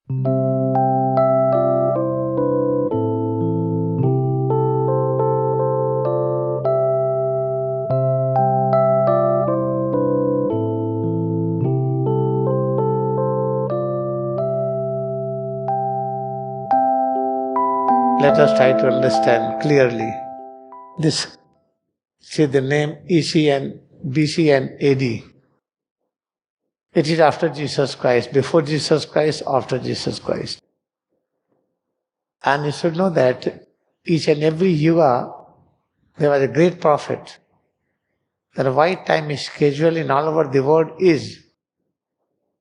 Let us try to understand clearly this. See the name ECN, BC and AD. It is after Jesus Christ, before Jesus Christ, after Jesus Christ. And you should know that each and every yuga, there was a great prophet. The why time is schedule in all over the world is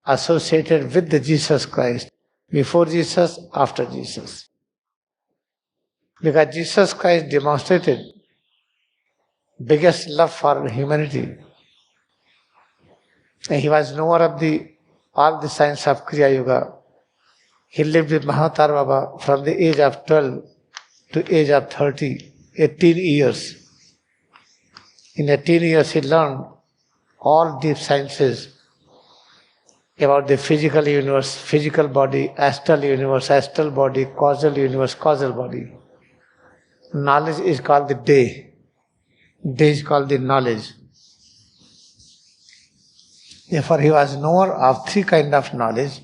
associated with the Jesus Christ, before Jesus, after Jesus. Because Jesus Christ demonstrated biggest love for humanity. And he was knower of all the science of Kriya Yoga. He lived with Mahatar Baba from the age of 12 to age of 30, 18 years. In 18 years he learned all deep sciences about the physical universe, physical body, astral universe, astral body, causal universe, causal body. Knowledge is called the day. Day is called the knowledge. Therefore he was knower of three kinds of knowledge,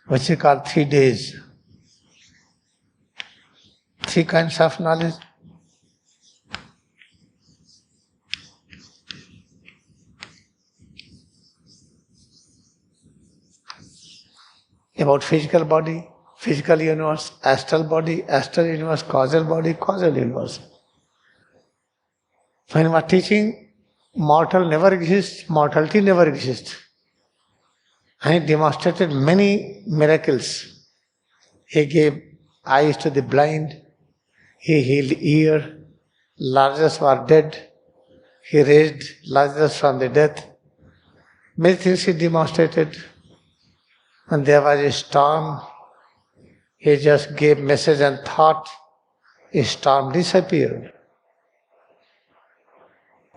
which is called 3 days. 3 kinds of knowledge. About physical body, physical universe, astral body, astral universe, causal body, causal universe. When he was teaching, mortal never exists, mortality never exists. And he demonstrated many miracles. He gave eyes to the blind, he healed ear, Lazarus was dead, he raised Lazarus from the death. Many things he demonstrated. When there was a storm, he just gave message and thought, a storm disappeared.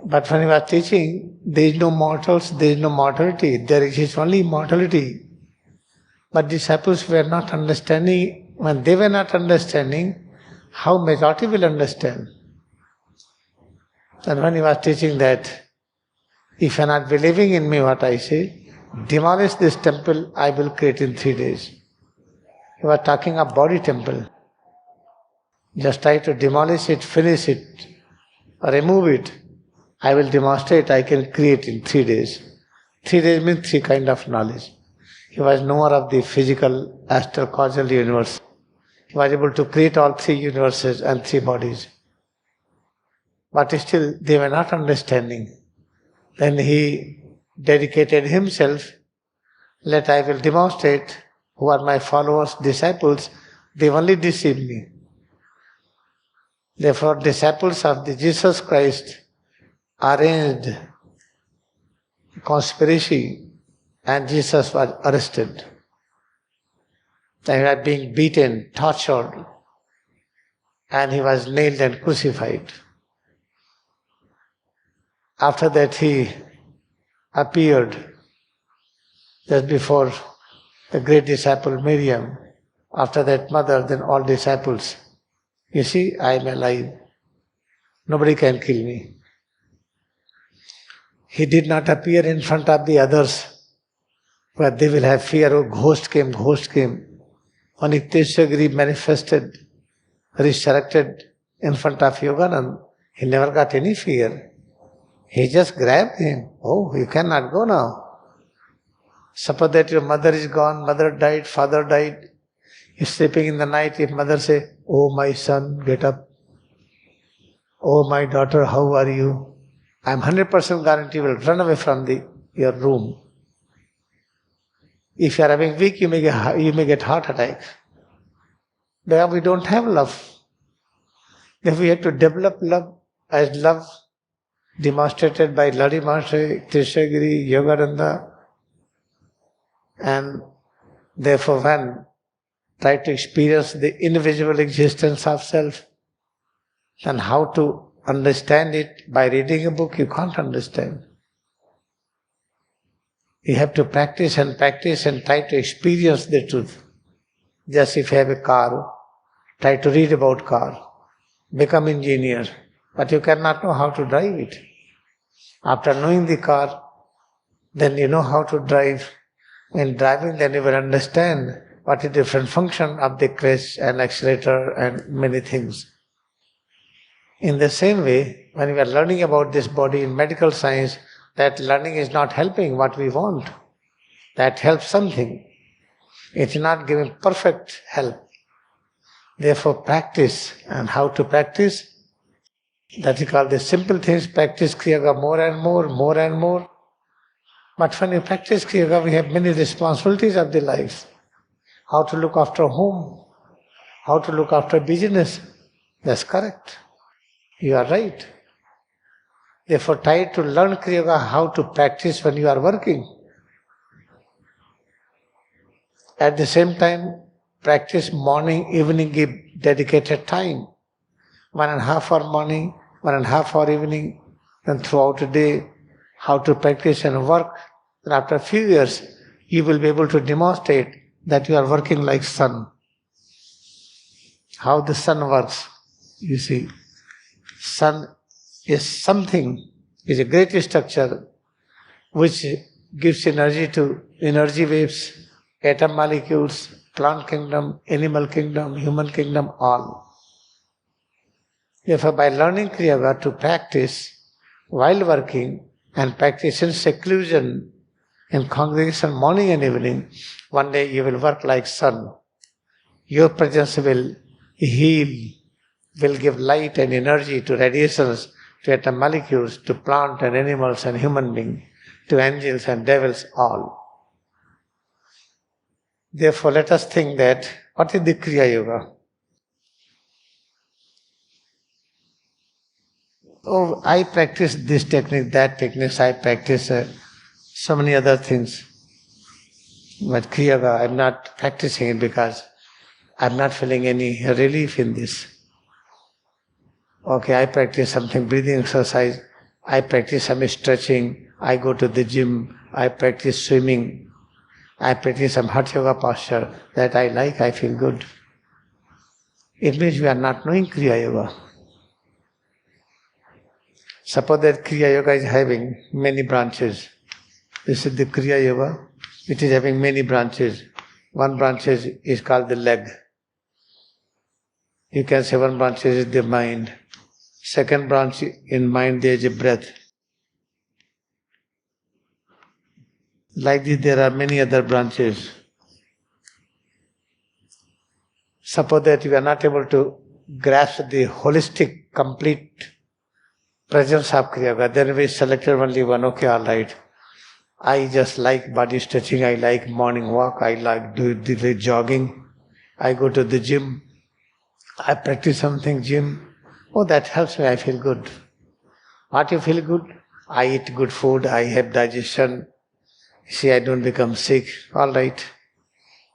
But when he was teaching, there is no mortals, there is no mortality, there exists only immortality. But disciples were not understanding. When they were not understanding, how majority will understand? And when he was teaching that, if you are not believing in me what I say, demolish this temple, I will create in 3 days. He was talking of body temple. Just try to demolish it, finish it, or remove it. I will demonstrate, I can create in 3 days. 3 days means 3 kinds of knowledge. He was knower of the physical, astral, causal universe. He was able to create all 3 universes and 3 bodies. But still, they were not understanding. Then he dedicated himself, let I will demonstrate who are my followers, disciples, they only deceive me. Therefore, disciples of the Jesus Christ arranged conspiracy and Jesus was arrested. They were being beaten, tortured, and he was nailed and crucified. After that he appeared just before the great disciple Miriam. After that mother, then all disciples. You see, I am alive. Nobody can kill me. He did not appear in front of the others, but they will have fear. Oh, ghost came, ghost came. When Ikteshwagiri manifested, resurrected in front of Yoganand, he never got any fear. He just grabbed him. Oh, you cannot go now. Suppose that your mother is gone, mother died, father died. You're sleeping in the night, if mother say, oh my son, get up. Oh my daughter, how are you? I am 100% guarantee will run away from your room. If you are having weak, you may get heart attack. Because we don't have love. Then we have to develop love as love demonstrated by Ladi Maharshi, Ikteshwagiri, Yogananda. And therefore when try to experience the invisible existence of self, and how to understand it by reading a book, you can't understand. You have to practice and try to experience the truth. Just if you have a car, try to read about car, become engineer, but you cannot know how to drive it. After knowing the car, then you know how to drive. When driving, then you will understand what is the different function of the clutch and accelerator and many things. In the same way, when we are learning about this body in medical science, that learning is not helping what we want. That helps something. It is not giving perfect help. Therefore, practice. And how to practice? That is called the simple things. Practice Kriya Yoga more and more. But when you practice Kriya Yoga, we have many responsibilities of the life. How to look after home, how to look after business. That's correct. You are right. Therefore, try to learn Kriya Yoga how to practice when you are working. At the same time, practice morning, evening, give dedicated time. 1.5 hour morning, 1.5 hour evening, and throughout the day, how to practice and work. And after a few years, you will be able to demonstrate that you are working like sun. How the sun works, you see. Sun is something, is a great structure which gives energy to energy waves, atom molecules, plant kingdom, animal kingdom, human kingdom, all. Therefore, by learning Kriya Yoga to practice while working and practice in seclusion, in congregation morning and evening, one day you will work like sun. Your presence will heal, will give light and energy to radiations, to atom molecules, to plant and animals and human beings, to angels and devils, all. Therefore, let us think that, what is the Kriya Yoga? Oh, I practice this technique, that technique, I practice so many other things. But Kriya Yoga, I am not practicing it because I am not feeling any relief in this. Okay, I practice something, breathing exercise, I practice some stretching, I go to the gym, I practice swimming, I practice some Hatha Yoga posture, that I like, I feel good. It means we are not knowing Kriya Yoga. Suppose that Kriya Yoga is having many branches. This is the Kriya Yoga. It is having many branches. One branch is called the leg. You can say one branch is the mind. Second branch in mind there is a breath. Like this there are many other branches. Suppose that you are not able to grasp the holistic, complete presence of Kriya Yoga, then we selected only one, okay, all right. I just like body stretching, I like morning walk, I like doing the jogging, I go to the gym, I practice something, gym. Oh, that helps me, I feel good. What you feel good? I eat good food, I have digestion, see, I don't become sick, all right.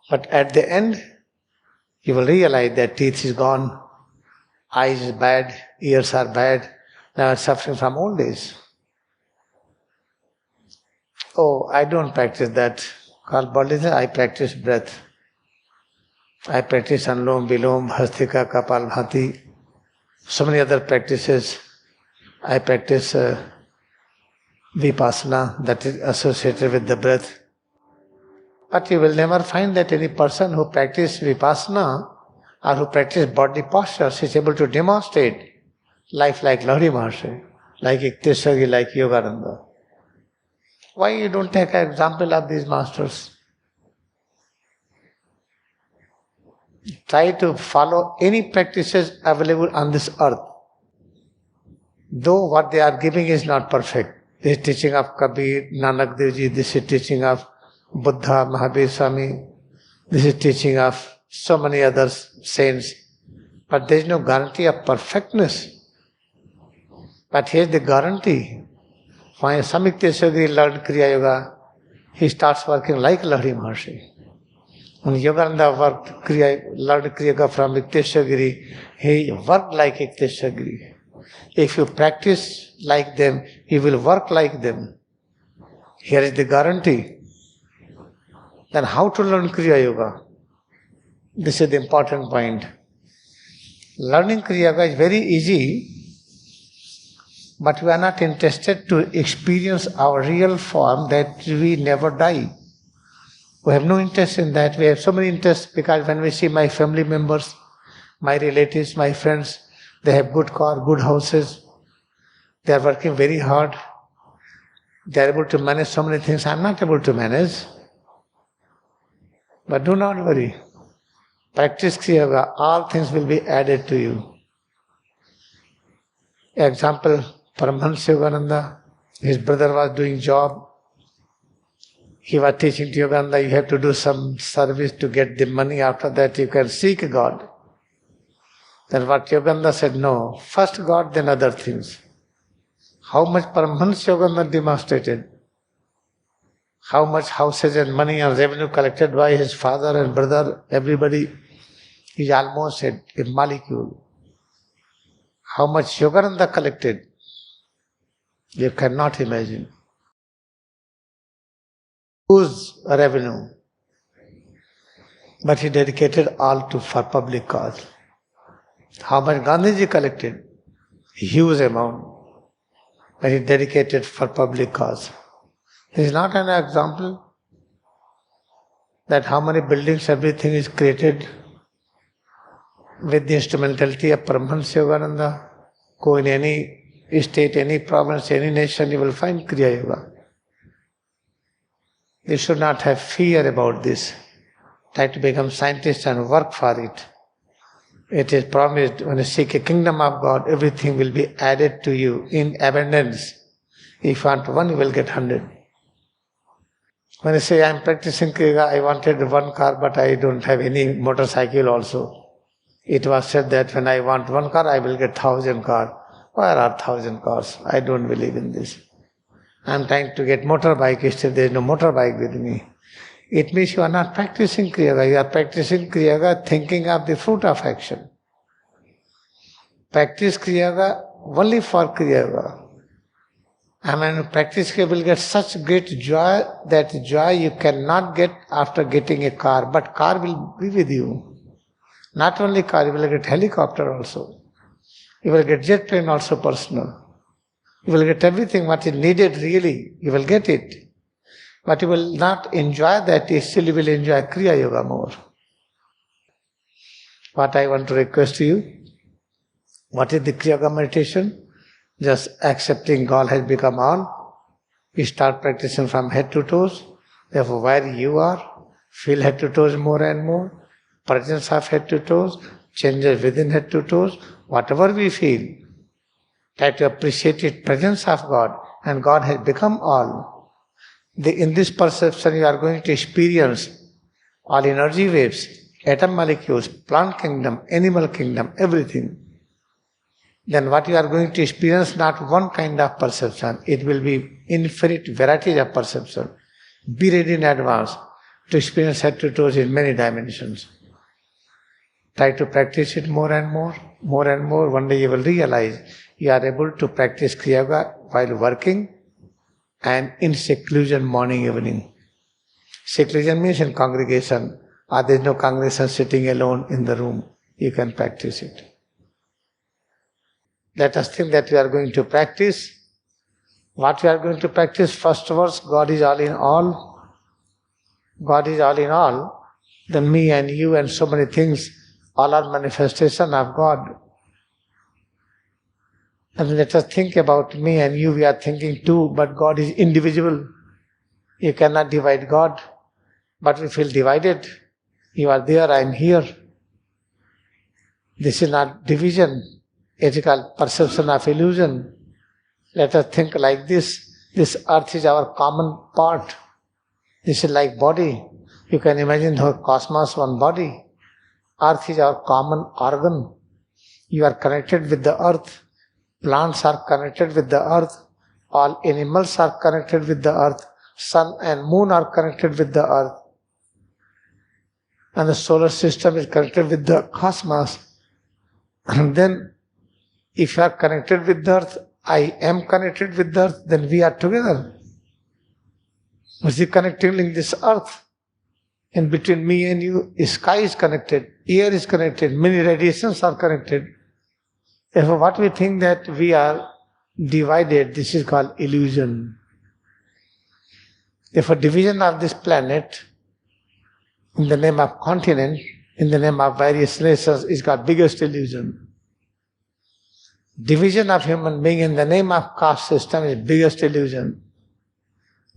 But at the end, you will realize that teeth is gone, eyes is bad, ears are bad, now I'm suffering from old age. Oh, I don't practice that. Called body, I practice breath. I practice Anulom, Vilom, Hastika, Kapalbhati, so many other practices. I practice Vipassana, that is associated with the breath. But you will never find that any person who practices Vipassana or who practices body postures is able to demonstrate life like Lahiri Maharshi, like Yukteswar, like Yogananda. Why you don't take an example of these masters? Try to follow any practices available on this earth. Though what they are giving is not perfect. This is teaching of Kabir, Nanak Dev Ji, this is teaching of Buddha, Mahavir Swami, this is teaching of so many other saints. But there is no guarantee of perfectness. But here is the guarantee. When Swami Yukteswar learned Kriya Yoga, he starts working like Lahiri Maharshi. When Yogananda learned Kriya Yoga from Yukteswar, he worked like Yukteswar. If you practice like them, you will work like them. Here is the guarantee. Then how to learn Kriya Yoga? This is the important point. Learning Kriya Yoga is very easy, but we are not interested to experience our real form, that we never die. We have no interest in that. We have so many interests because when we see my family members, my relatives, my friends, they have good car, good houses, they are working very hard, they are able to manage so many things I am not able to manage. But do not worry. Practice Kriya Yoga, all things will be added to you. Example, Paramahansa Yogananda, his brother was doing job. He was teaching to Yogananda, you have to do some service to get the money, after that you can seek God. Then what Yogananda said, no, first God, then other things. How much Paramahansa Yogananda demonstrated? How much houses and money and revenue collected by his father and brother, everybody, is almost a molecule. How much Yogananda collected, you cannot imagine. Whose revenue? But he dedicated all for public cause. How much Gandhiji collected? Huge amount. But he dedicated for public cause. This is not an example that how many buildings, everything is created with the instrumentality of Paramahansa Yogananda. Go in any state, any province, any nation, you will find Kriya Yoga. You should not have fear about this. Try to become scientist and work for it. It is promised, when you seek a kingdom of God, everything will be added to you in abundance. If you want one, you will get 100. When I say I am practicing Kriya Yoga, I wanted one car, but I don't have any motorcycle also. It was said that when I want one car, I will get 1,000 cars. Where are 1,000 cars? I don't believe in this. I am trying to get motorbike, still there is no motorbike with me. It means you are not practicing Kriya Yoga. You are practicing Kriya Yoga thinking of the fruit of action. Practice Kriya Yoga only for Kriya Yoga. And when you practice Kriya Yoga, you will get such great joy, that joy you cannot get after getting a car, but car will be with you. Not only car, you will get helicopter also. You will get jet plane also personal. You will get everything what is needed really, you will get it. But you will not enjoy that, still you will enjoy Kriya Yoga more. What I want to request to you, what is the Kriya Yoga meditation? Just accepting God has become all. You start practicing from head to toes. Therefore, where you are, feel head to toes more and more. Presence of head to toes, changes within head to toes. Whatever we feel, try to appreciate it, presence of God, and God has become all. In this perception, you are going to experience all energy waves, atom molecules, plant kingdom, animal kingdom, everything. Then what you are going to experience, not one kind of perception, it will be infinite varieties of perception. Be ready in advance to experience head to toes in many dimensions. Try to practice it more and more, more and more. One day you will realize you are able to practice Kriya Yoga while working and in seclusion morning, evening. Seclusion means in congregation, or there is no congregation sitting alone in the room. You can practice it. Let us think that we are going to practice. What we are going to practice? First verse, God is all in all. God is all in all. Then me and you and so many things, all are manifestation of God. And let us think about me and you, we are thinking too, but God is indivisible. You cannot divide God, but we feel divided. You are there, I am here. This is not division, it is called perception of illusion. Let us think like this. This earth is our common part. This is like body. You can imagine the cosmos, one body. Earth is our common organ. You are connected with the earth. Plants are connected with the earth. All animals are connected with the earth. Sun and moon are connected with the earth. And the solar system is connected with the cosmos. And then, if you are connected with the earth, I am connected with the earth, then we are together. What's the connecting link? This earth. In between me and you, sky is connected, air is connected, many radiations are connected. Therefore, what we think that we are divided, this is called illusion. Therefore, division of this planet in the name of continent, in the name of various races, is called biggest illusion. Division of human being in the name of caste system is biggest illusion.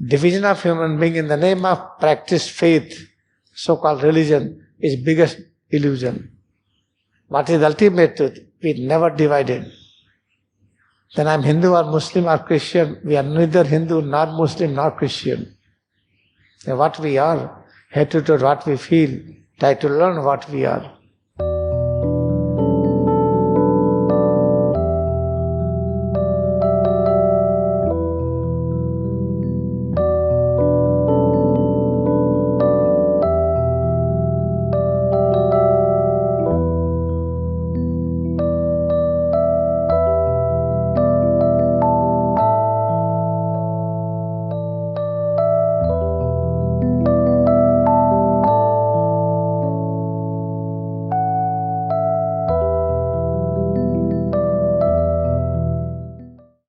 Division of human being in the name of practiced faith, so-called religion, is biggest illusion. What is the ultimate truth? We never divided. Then I'm Hindu or Muslim or Christian. We are neither Hindu nor Muslim nor Christian. And what we are, hatred to what we feel, try to learn what we are.